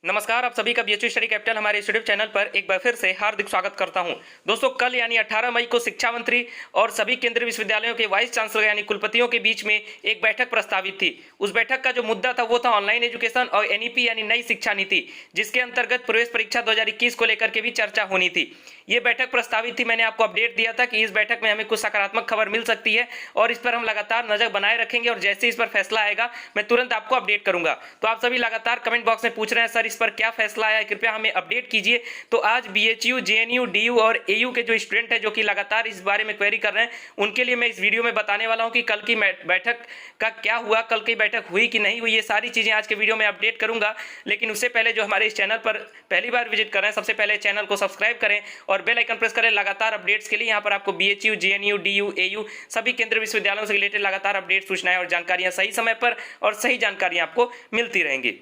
नमस्कार, आप सभी का बीएचयू स्टडी कैपिटल हमारे यूट्यूब चैनल पर एक बार फिर से हार्दिक स्वागत करता हूं। दोस्तों, कल यानी 18 मई को शिक्षा मंत्री और सभी केंद्रीय विश्वविद्यालयों के वाइस चांसलर यानी कुलपतियों के बीच में एक बैठक प्रस्तावित थी। उस बैठक का जो मुद्दा था वो था ऑनलाइन एजुकेशन और एनईपी यानी नई शिक्षा नीति, जिसके अंतर्गत प्रवेश परीक्षा 2021 को लेकर के भी चर्चा होनी थी। ये बैठक प्रस्तावित थी। मैंने आपको अपडेट दिया था कि इस बैठक में हमें कुछ सकारात्मक खबर मिल सकती है और इस पर हम लगातार नजर बनाए रखेंगे और जैसे इस पर फैसला आएगा मैं तुरंत आपको अपडेट करूंगा। तो आप सभी लगातार कमेंट बॉक्स में पूछ रहे हैं, सर इस पर क्या फैसला आया, कृपया हमें अपडेट कीजिए। तो आज बीएचयू, जेएनयू, डीयू और एयू के जो स्टूडेंट है जो कि लगातार इस बारे में क्वेरी कर रहे हैं, उनके लिए मैं इस वीडियो में बताने वाला हूं कि कल की बैठक का क्या हुआ, कल की बैठक हुई कि नहीं हुई। ये सारी चीजें आज के वीडियो में अपडेट करूंगा। लेकिन उससे पहले जो हमारे इस चैनल पर पहली बार विजिट कर रहे हैं, सबसे पहले चैनल को सब्सक्राइब करें और बेल आइकन प्रेस करें लगातार अपडेट्स के लिए। यहाँ पर आपको बीएचयू, जेएनयू, डीयू, एयू सभी केंद्रीय विश्वविद्यालयों से रिलेटेड लगातार अपडेट, सूचनाएं और जानकारियां सही समय पर और सही जानकारियां आपको मिलती रहेंगी।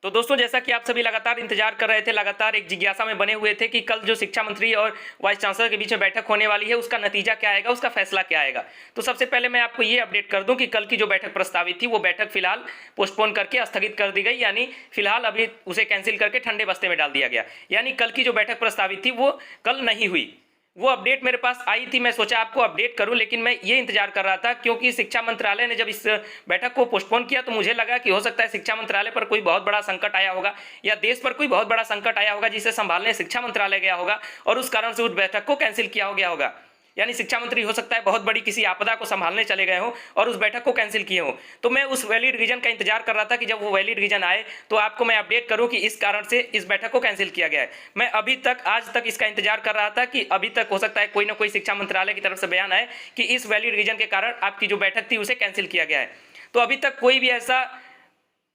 तो दोस्तों, जैसा कि आप सभी लगातार इंतजार कर रहे थे, लगातार एक जिज्ञासा में बने हुए थे कि कल जो शिक्षा मंत्री और वाइस चांसलर के बीच में बैठक होने वाली है, उसका नतीजा क्या आएगा, उसका फैसला क्या आएगा। तो सबसे पहले मैं आपको ये अपडेट कर दूं कि कल की जो बैठक प्रस्तावित थी वो बैठक फिलहाल पोस्टपोन करके स्थगित कर दी गई, यानी फिलहाल अभी उसे कैंसिल करके ठंडे बस्ते में डाल दिया गया। यानी कल की जो बैठक प्रस्तावित थी वो कल नहीं हुई। वो अपडेट मेरे पास आई थी, मैं सोचा आपको अपडेट करूं, लेकिन मैं ये इंतजार कर रहा था क्योंकि शिक्षा मंत्रालय ने जब इस बैठक को पोस्टपोन किया तो मुझे लगा कि हो सकता है शिक्षा मंत्रालय पर कोई बहुत बड़ा संकट आया होगा या देश पर कोई बहुत बड़ा संकट आया होगा जिसे संभालने शिक्षा मंत्रालय गया होगा और उस कारण से उस बैठक को कैंसिल किया हो गया होगा। यानी शिक्षा मंत्री हो सकता है बहुत बड़ी किसी आपदा को संभालने चले गए हो और उस बैठक को कैंसिल किए हो। तो मैं उस वैलिड रीजन का इंतजार कर रहा था कि जब वो वैलिड रीजन आए तो आपको मैं अपडेट करूं कि इस कारण से इस बैठक को कैंसिल किया गया है। मैं अभी तक आज तक इसका इंतजार कर रहा था कि अभी तक हो सकता है कोई ना कोई शिक्षा मंत्रालय की तरफ से बयान आए कि इस वैलिड रीजन के कारण आपकी जो बैठक थी उसे कैंसिल किया गया है। तो अभी तक कोई भी ऐसा,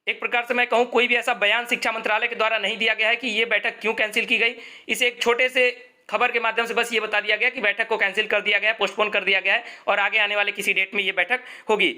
एक प्रकार से मैं कहूं, कोई भी ऐसा बयान शिक्षा मंत्रालय के द्वारा नहीं दिया गया है कि ये बैठक क्यों कैंसिल की गई। इसे एक छोटे से खबर के माध्यम से बस ये बता दिया गया कि बैठक को कैंसिल कर दिया गया है, पोस्टपोन कर दिया गया है और आगे आने वाले किसी डेट में ये बैठक होगी।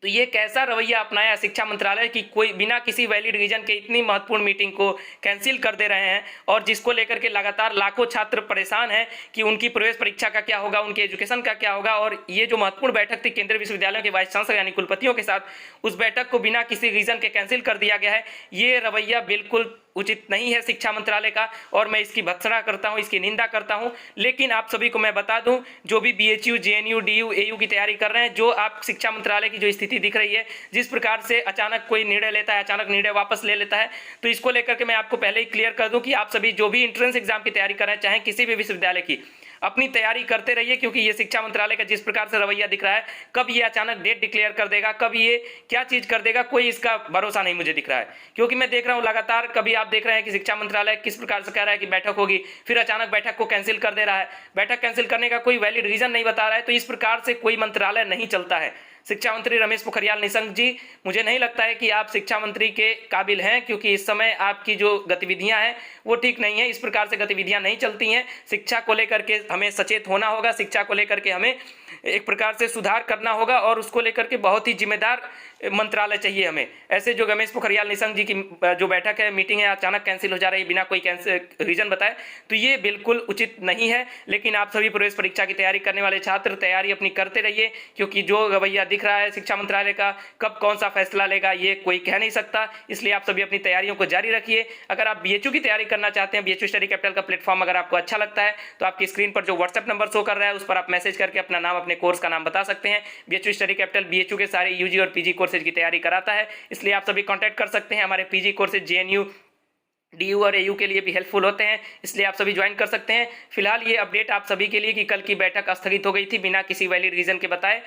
तो ये कैसा रवैया अपनाया शिक्षा मंत्रालय की कोई बिना किसी वैलिड रीजन के इतनी महत्वपूर्ण मीटिंग को कैंसिल कर दे रहे हैं और जिसको लेकर के लगातार लाखों छात्र परेशान हैं कि उनकी प्रवेश परीक्षा का क्या होगा, उनके एजुकेशन का क्या होगा। और ये जो महत्वपूर्ण बैठक थी केंद्रीय विश्वविद्यालयों के वाइस चांसलर यानी कुलपतियों के साथ, उस बैठक को बिना किसी रीजन के कैंसिल कर दिया गया है। ये रवैया बिल्कुल उचित नहीं है शिक्षा मंत्रालय का और मैं इसकी भर्त्सना करता हूं, इसकी निंदा करता हूं। लेकिन आप सभी को मैं बता दूं, जो भी बीएचयू, जेएनयू, डीयू, एयू की तैयारी कर रहे हैं, जो आप शिक्षा मंत्रालय की जो स्थिति दिख रही है, जिस प्रकार से अचानक कोई निर्णय लेता है, अचानक निर्णय वापस ले लेता है, तो इसको लेकर के मैं आपको पहले ही क्लियर कर दूं कि आप सभी जो भी एंट्रेंस एग्जाम की तैयारी कर रहे हैं, चाहे किसी भी विश्वविद्यालय की, अपनी तैयारी करते रहिए। क्योंकि ये शिक्षा मंत्रालय का जिस प्रकार से रवैया दिख रहा है, कब ये अचानक डेट डिक्लेयर कर देगा, कब ये क्या चीज कर देगा, कोई इसका भरोसा नहीं मुझे दिख रहा है। क्योंकि मैं देख रहा हूं लगातार, कभी आप देख रहे हैं कि शिक्षा मंत्रालय किस प्रकार से कह रहा है कि बैठक होगी, फिर अचानक बैठक को कैंसिल कर दे रहा है। बैठक कैंसिल करने का कोई वैलिड रीजन नहीं बता रहा है। तो इस प्रकार से कोई मंत्रालय नहीं चलता है। शिक्षा मंत्री रमेश पोखरियाल निशंक जी, मुझे नहीं लगता है कि आप शिक्षा मंत्री के काबिल हैं, क्योंकि इस समय आपकी जो गतिविधियां हैं वो ठीक नहीं है। इस प्रकार से गतिविधियां नहीं चलती हैं। शिक्षा को लेकर के हमें सचेत होना होगा, शिक्षा को लेकर के हमें एक प्रकार से सुधार करना होगा और उसको लेकर के बहुत ही जिम्मेदार मंत्रालय चाहिए हमें। ऐसे जो रमेश पोखरियाल निशंक जी की जो बैठक है, मीटिंग है, अचानक कैंसिल हो जा रही है बिना कोई रीजन बताए, तो ये बिल्कुल उचित नहीं है। लेकिन आप सभी प्रवेश परीक्षा की तैयारी करने वाले छात्र तैयारी अपनी करते रहिए, क्योंकि जो रवैया दिख रहा है शिक्षा मंत्रालय का, कब कौन सा फैसला लेगा ये कोई कह नहीं सकता। इसलिए आप सभी अपनी तैयारियों को जारी रखिए। अगर आप बीएचयू की तैयारी करना चाहते हैं, बीएचयू स्टडी कैपिटल का प्लेटफॉर्म अगर आपको अच्छा लगता है, तो आपकी स्क्रीन पर जो व्हाट्सएप नंबर शो कर रहा है उस पर आप मैसेज करके अपना नाम, अपने कोर्स का नाम बता सकते हैं। बीएचयू स्टडी कैपिटल बीएचयू के सारे यूजी और पीजी कोर्सेज की तैयारी कराता है, इसलिए आप सभी कांटेक्ट कर सकते हैं। हमारे पीजी कोर्सेज जेएनयू, डीयू और एयू के लिए भी हेल्पफुल होते हैं, इसलिए आप सभी ज्वाइन कर सकते हैं। फिलहाल ये अपडेट आप सभी के लिए कि कल की बैठक स्थगित हो गई थी बिना किसी वैलिड रीजन के बताए।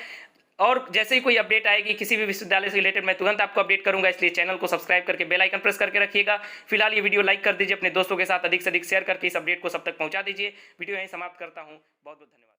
और जैसे ही कोई अपडेट आएगी किसी भी विश्वविद्यालय से रिलेटेड, मैं तुरंत आपको अपडेट करूंगा। इसलिए चैनल को सब्सक्राइब करके बेल आइकन प्रेस करके रखिएगा। फिलहाल ये वीडियो लाइक कर दीजिए, अपने दोस्तों के साथ अधिक से अधिक शेयर करके इस अपडेट को सब तक पहुंचा दीजिए। वीडियो यहीं समाप्त करता हूं। बहुत बहुत धन्यवाद।